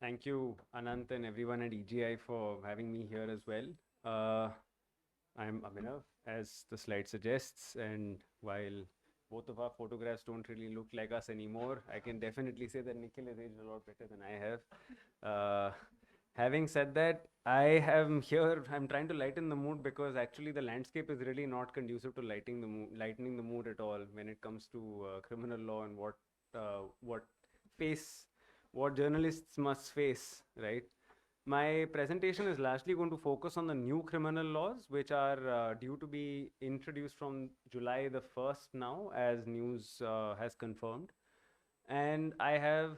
Thank you, Anant, and everyone at EGI for having me here as well. Uh, I'm Abhinav, as the slide suggests, and while both of our photographs don't really look like us anymore, I can definitely say that Nikhil has aged a lot better than I have. Uh, Having said that, I am here. I'm trying to lighten the mood because actually the landscape is really not conducive to lightening the mood at all when it comes to criminal law and what face what journalists must face, right? My presentation is largely going to focus on the new criminal laws, which are due to be introduced from July the 1st now, as news has confirmed. And I have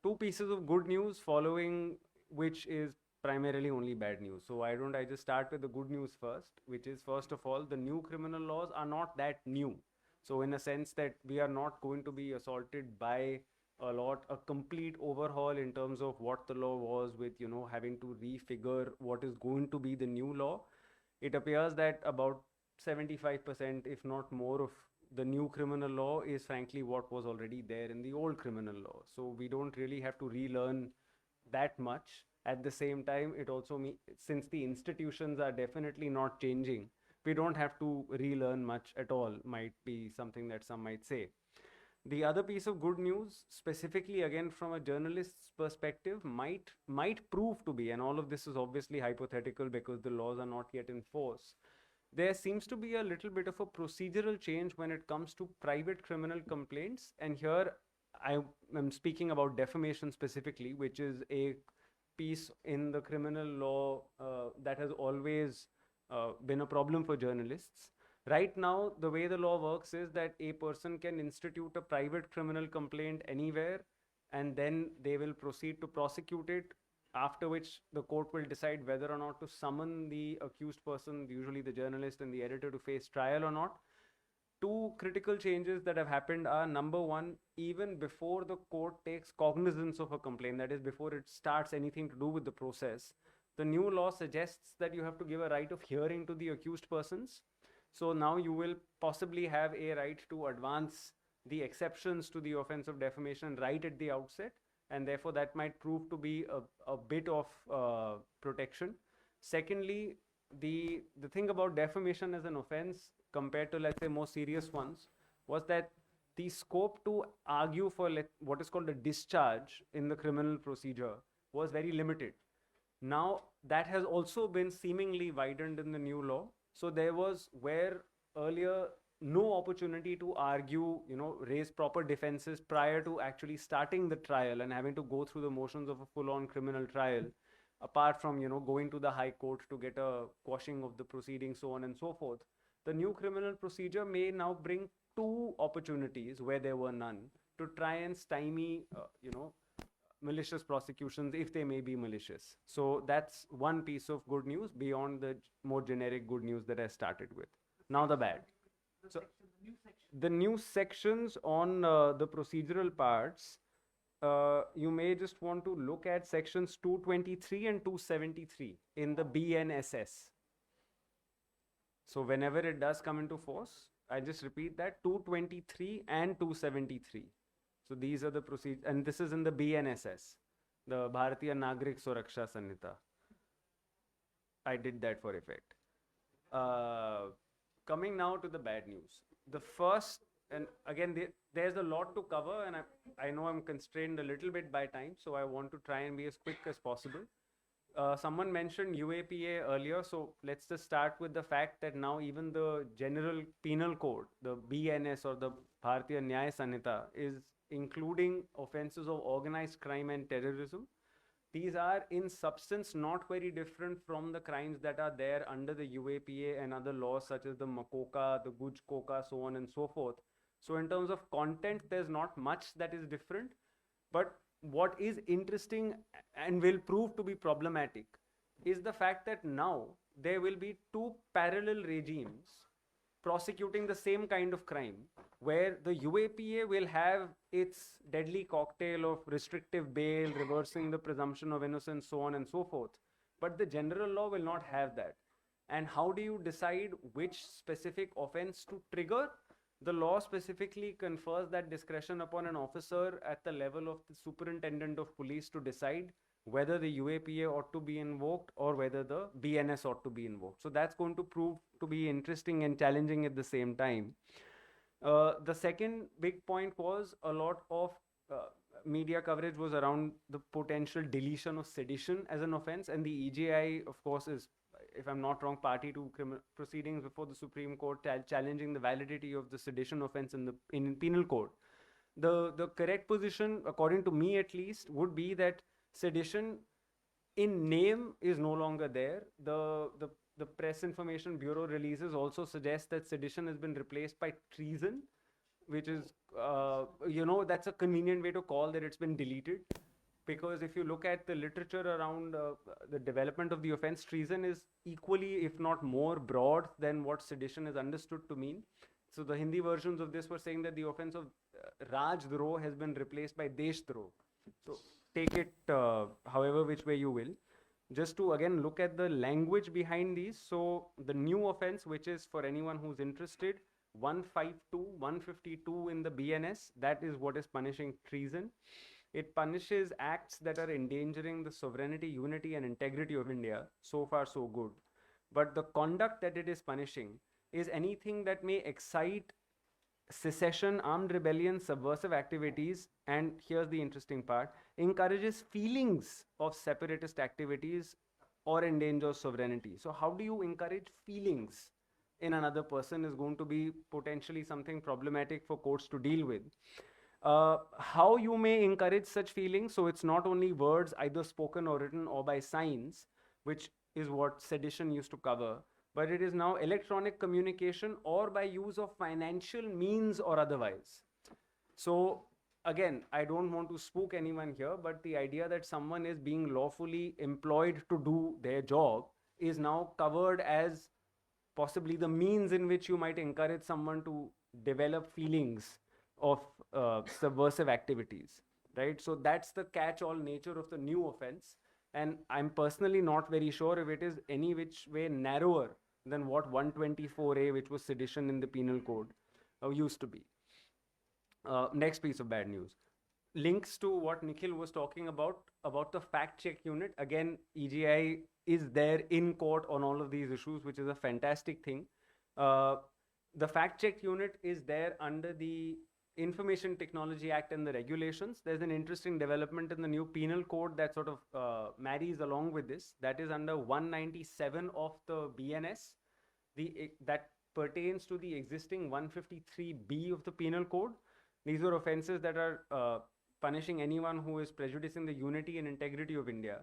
two pieces of good news following, which is primarily only bad news. So why don't I just start with the good news first, which is first of all, the new criminal laws are not that new. So in a sense that we are not going to be assaulted by a complete overhaul in terms of what the law was with, having to refigure what is going to be the new law. It appears that about 75%, if not more, of the new criminal law is frankly what was already there in the old criminal law. So we don't really have to relearn that much. At the same time, it also since the institutions are definitely not changing, we don't have to relearn much at all, might be something that some might say. The other piece of good news, specifically again from a journalist's perspective, might prove to be, and all of this is obviously hypothetical because the laws are not yet in force. There seems to be a little bit of a procedural change when it comes to private criminal complaints, and here I am speaking about defamation specifically, which is a piece in the criminal law that has always been a problem for journalists. Right now, the way the law works is that a person can institute a private criminal complaint anywhere, and then they will proceed to prosecute it, after which the court will decide whether or not to summon the accused person, usually the journalist and the editor, to face trial or not. Two critical changes that have happened are: number one, even before the court takes cognizance of a complaint, that is, before it starts anything to do with the process, the new law suggests that you have to give a right of hearing to the accused persons. So now you will possibly have a right to advance the exceptions to the offense of defamation right at the outset, and therefore that might prove to be a bit of protection. Secondly, the thing about defamation as an offense compared to, let's say, more serious ones was that the scope to argue for what is called a discharge in the criminal procedure was very limited. Now that has also been seemingly widened in the new law. So there was, where earlier no opportunity to argue, raise proper defenses prior to actually starting the trial and having to go through the motions of a full-on criminal trial, apart from, going to the high court to get a quashing of the proceedings, so on and so forth. The new criminal procedure may now bring two opportunities where there were none to try and stymie, malicious prosecutions if they may be malicious. So that's one piece of good news beyond the more generic good news that I started with. Now the bad. So the new sections on the procedural parts, you may just want to look at sections 223 and 273 in the BNSS. So whenever it does come into force, I just repeat that: 223 and 273. So these are the procedures, and this is in the BNSS, the Bharatiya Nagrik Suraksha Sanhita. I did that for effect. Coming now to the bad news. The first, and again, there's a lot to cover, and I know I'm constrained a little bit by time, so I want to try and be as quick as possible. Someone mentioned UAPA earlier, so let's just start with the fact that now even the General Penal Code, the BNS or the Bharatiya Nyaya Sanhita, is including offenses of organized crime and terrorism. These are in substance not very different from the crimes that are there under the UAPA and other laws such as the Makoka, the Guj Koka, so on and so forth. So in terms of content, there's not much that is different. But what is interesting and will prove to be problematic is the fact that now there will be two parallel regimes prosecuting the same kind of crime, where the UAPA will have its deadly cocktail of restrictive bail, reversing the presumption of innocence, so on and so forth. But the general law will not have that. And how do you decide which specific offense to trigger? The law specifically confers that discretion upon an officer at the level of the superintendent of police to decide whether the UAPA ought to be invoked or whether the BNS ought to be invoked. So that's going to prove to be interesting and challenging at the same time. The second big point was a lot of uh, media coverage was around the potential deletion of sedition as an offense, and the EJI, of course, is, if I'm not wrong, party to proceedings before the Supreme Court challenging the validity of the sedition offense in the penal code. The correct position, according to me at least, would be that sedition in name is no longer there. The Press Information Bureau releases also suggest that sedition has been replaced by treason, which is, that's a convenient way to call that it's been deleted. Because if you look at the literature around the development of the offense, treason is equally, if not more, broad than what sedition is understood to mean. So the Hindi versions of this were saying that the offense of Rajdroh has been replaced by Deshdroh. So take it however which way you will. Just to again look at the language behind these. So the new offense, which is for anyone who's interested, 152, 152 in the BNS, that is what is punishing treason. It punishes acts that are endangering the sovereignty, unity, and integrity of India. So far, so good. But the conduct that it is punishing is anything that may excite secession, armed rebellion, subversive activities, and here's the interesting part, encourages feelings of separatist activities or endangers sovereignty. So how do you encourage feelings in another person is going to be potentially something problematic for courts to deal with. How you may encourage such feelings, so it's not only words either spoken or written or by signs, which is what sedition used to cover, but it is now electronic communication or by use of financial means or otherwise. So again, I don't want to spook anyone here, but the idea that someone is being lawfully employed to do their job is now covered as possibly the means in which you might encourage someone to develop feelings of subversive activities, right? So that's the catch-all nature of the new offense. And I'm personally not very sure if it is any which way narrower than what 124A, which was sedition in the penal code, used to be. Next piece of bad news. Links to what Nikhil was talking about the fact check unit. Again, EGI is there in court on all of these issues, which is a fantastic thing. The fact check unit is there under the Information Technology Act and the regulations. There's an interesting development in the new penal code that sort of marries along with this. That is under 197 of the BNS. That pertains to the existing 153B of the penal code. These are offenses that are punishing anyone who is prejudicing the unity and integrity of India.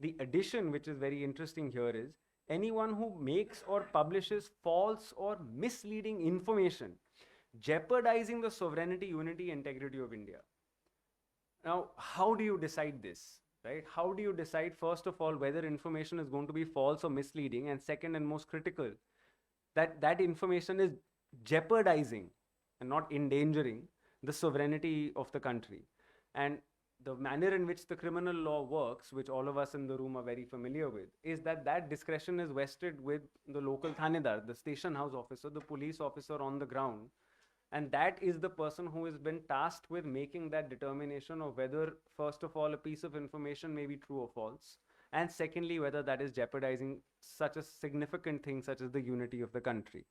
The addition, which is very interesting here, is anyone who makes or publishes false or misleading information jeopardizing the sovereignty, unity, integrity of India. Now, how do you decide this, right? How do you decide, first of all, whether information is going to be false or misleading, and second and most critical, that that information is jeopardizing and not endangering the sovereignty of the country. And the manner in which the criminal law works, which all of us in the room are very familiar with, is that that discretion is vested with the local thanedar, the station house officer, the police officer on the ground. And that is the person who has been tasked with making that determination of whether, first of all, a piece of information may be true or false, and secondly, whether that is jeopardizing such a significant thing such as the unity of the country.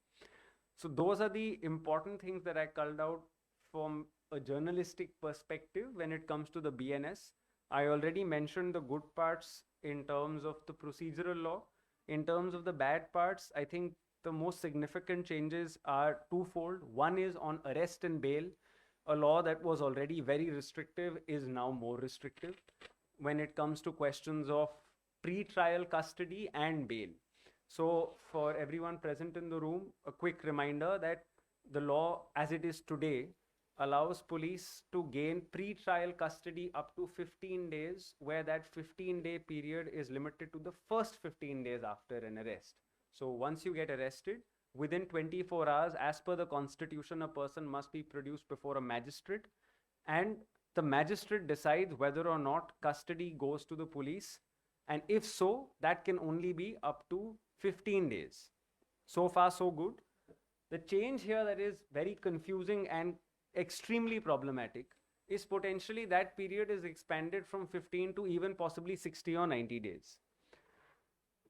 So those are the important things that I culled out from a journalistic perspective when it comes to the BNS. I already mentioned the good parts in terms of the procedural law. In terms of the bad parts, I think the most significant changes are twofold. One is on arrest and bail. A law that was already very restrictive is now more restrictive when it comes to questions of pre-trial custody and bail. So for everyone present in the room, a quick reminder that the law as it is today allows police to gain pre-trial custody up to 15 days, where that 15-day period is limited to the first 15 days after an arrest. So once you get arrested, within 24 hours, as per the constitution, a person must be produced before a magistrate, and the magistrate decides whether or not custody goes to the police. And if so, that can only be up to 15 days. So far, so good. The change here that is very confusing and extremely problematic is potentially that period is expanded from 15 to even possibly 60 or 90 days.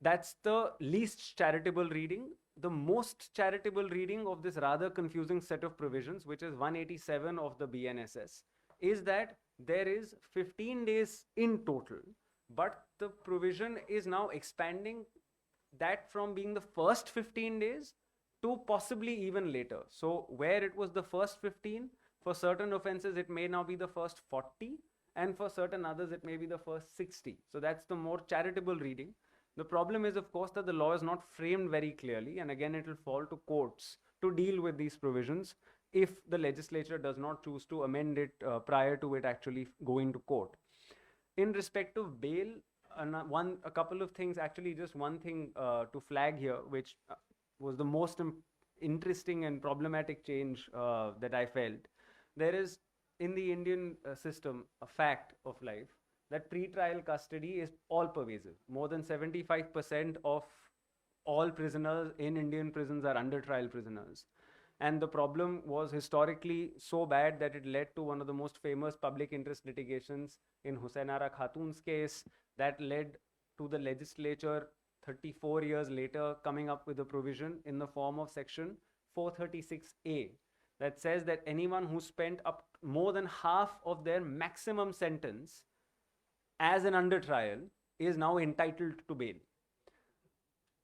That's the least charitable reading. The most charitable reading of this rather confusing set of provisions, which is 187 of the BNSS, is that there is 15 days in total, but the provision is now expanding that from being the first 15 days to possibly even later. So where it was the first 15, for certain offenses it may now be the first 40, and for certain others it may be the first 60. So that's the more charitable reading. The problem is, of course, that the law is not framed very clearly, and again it will fall to courts to deal with these provisions if the legislature does not choose to amend it prior to it actually going to court. In respect of bail, a couple of things, actually just one thing to flag here, which was the most interesting and problematic change that I felt. There is, in the Indian system, a fact of life that pre-trial custody is all pervasive. More than 75% of all prisoners in Indian prisons are under trial prisoners. And the problem was historically so bad that it led to one of the most famous public interest litigations in Husainara Khatun's case, that led to the legislature 34 years later coming up with a provision in the form of section 436A that says that anyone who spent up more than half of their maximum sentence as an under trial is now entitled to bail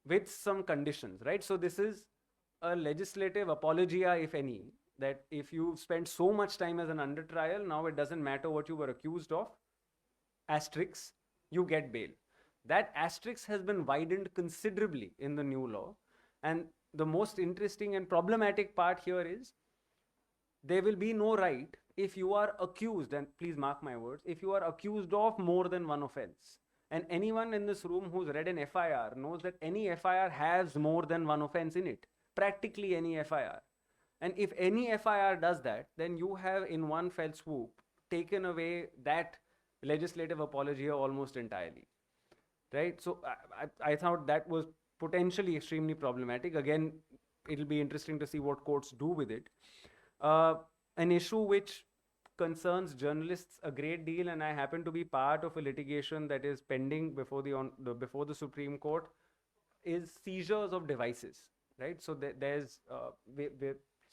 with some conditions, right? So this is a legislative apologia, if any, that if you spent so much time as an under trial, now it doesn't matter what you were accused of, asterisk, you get bail. That asterisk has been widened considerably in the new law. And the most interesting and problematic part here is there will be no right if you are accused, and please mark my words, if you are accused of more than one offense. And anyone in this room who's read an FIR knows that any FIR has more than one offense in it. Practically any FIR. And if any FIR does that, then you have in one fell swoop taken away that legislative apologia almost entirely. Right? So I thought that was potentially extremely problematic. Again, it'll be interesting to see what courts do with it. An issue which concerns journalists a great deal, and I happen to be part of a litigation that is pending before the Supreme Court, is seizures of devices. Right, so there's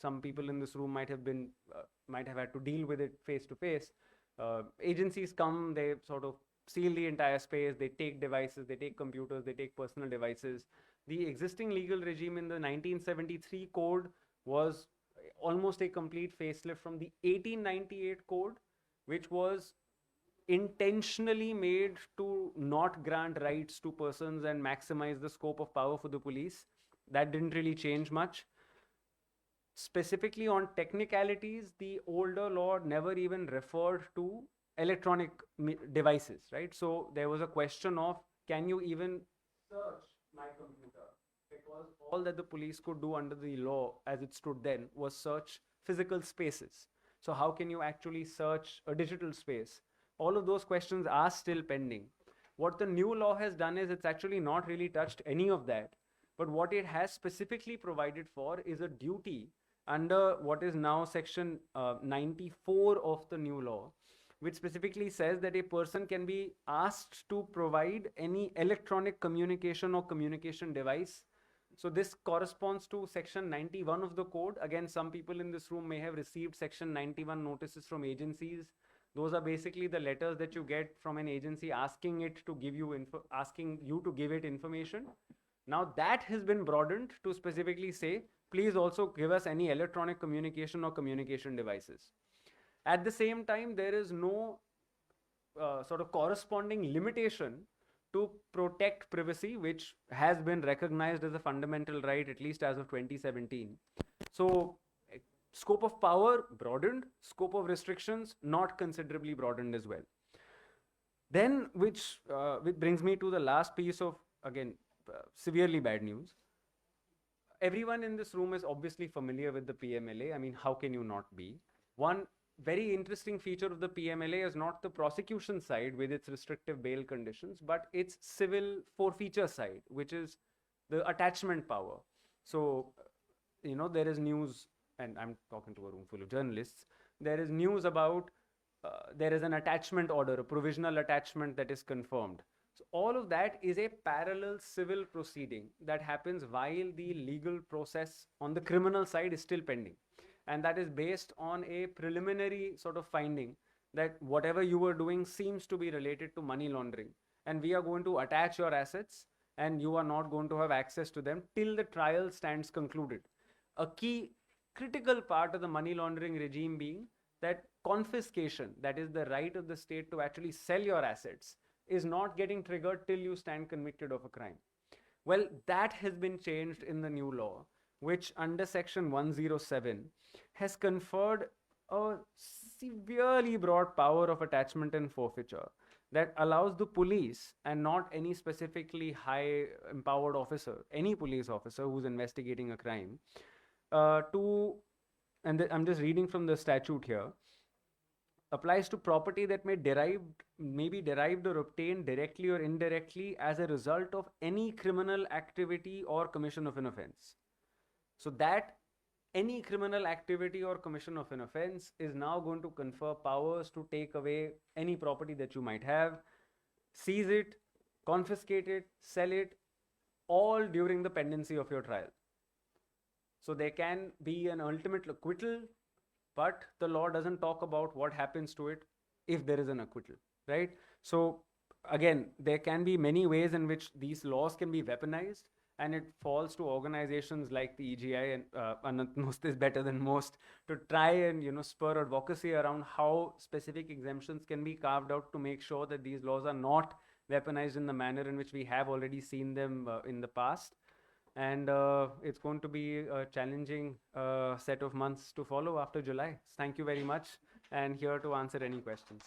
some people in this room might have had to deal with it face to face. Agencies come, they sort of seal the entire space, they take devices, they take computers, they take personal devices. The existing legal regime in the 1973 code was almost a complete facelift from the 1898 code, which was intentionally made to not grant rights to persons and maximize the scope of power for the police. That didn't really change much. Specifically on technicalities, the older law never even referred to electronic devices, right? So there was a question of, can you even search my computer? Because all that the police could do under the law as it stood then was search physical spaces. So how can you actually search a digital space? All of those questions are still pending. What the new law has done is it's actually not really touched any of that. But what it has specifically provided for is a duty under what is now section 94 of the new law, which specifically says that a person can be asked to provide any electronic communication or communication device. So this corresponds to section 91 of the code. Again, some people in this room may have received section 91 notices from agencies. Those are basically the letters that you get from an agency asking it to give you asking you to give it information. Now that has been broadened to specifically say, please also give us any electronic communication or communication devices. At the same time, there is no sort of corresponding limitation to protect privacy, which has been recognized as a fundamental right, at least as of 2017. So scope of power broadened, scope of restrictions not considerably broadened as well. Then, which brings me to the last piece of, again, severely bad news. Everyone in this room is obviously familiar with the PMLA. I mean, how can you not be? One very interesting feature of the PMLA is not the prosecution side with its restrictive bail conditions, but its civil forfeiture side, which is the attachment power. So, there is news, and I'm talking to a room full of journalists, there is news about there is an attachment order, a provisional attachment that is confirmed. So all of that is a parallel civil proceeding that happens while the legal process on the criminal side is still pending. And that is based on a preliminary sort of finding that whatever you were doing seems to be related to money laundering. And we are going to attach your assets and you are not going to have access to them till the trial stands concluded. A key critical part of the money laundering regime being that confiscation, that is the right of the state to actually sell your assets, is not getting triggered till you stand convicted of a crime. Well, that has been changed in the new law, which under section 107 has conferred a severely broad power of attachment and forfeiture that allows the police, and not any specifically high empowered officer, any police officer who's investigating a crime, to, and I'm just reading from the statute here, applies to property that may be derived or obtained directly or indirectly as a result of any criminal activity or commission of an offense. So that any criminal activity or commission of an offense is now going to confer powers to take away any property that you might have, seize it, confiscate it, sell it, all during the pendency of your trial. So there can be an ultimate acquittal, but the law doesn't talk about what happens to it if there is an acquittal, right? So again, there can be many ways in which these laws can be weaponized, and it falls to organizations like the EGI, and Anant knows this better than most, to try and spur advocacy around how specific exemptions can be carved out to make sure that these laws are not weaponized in the manner in which we have already seen them in the past. And it's going to be a challenging set of months to follow after July. Thank you very much, and here to answer any questions.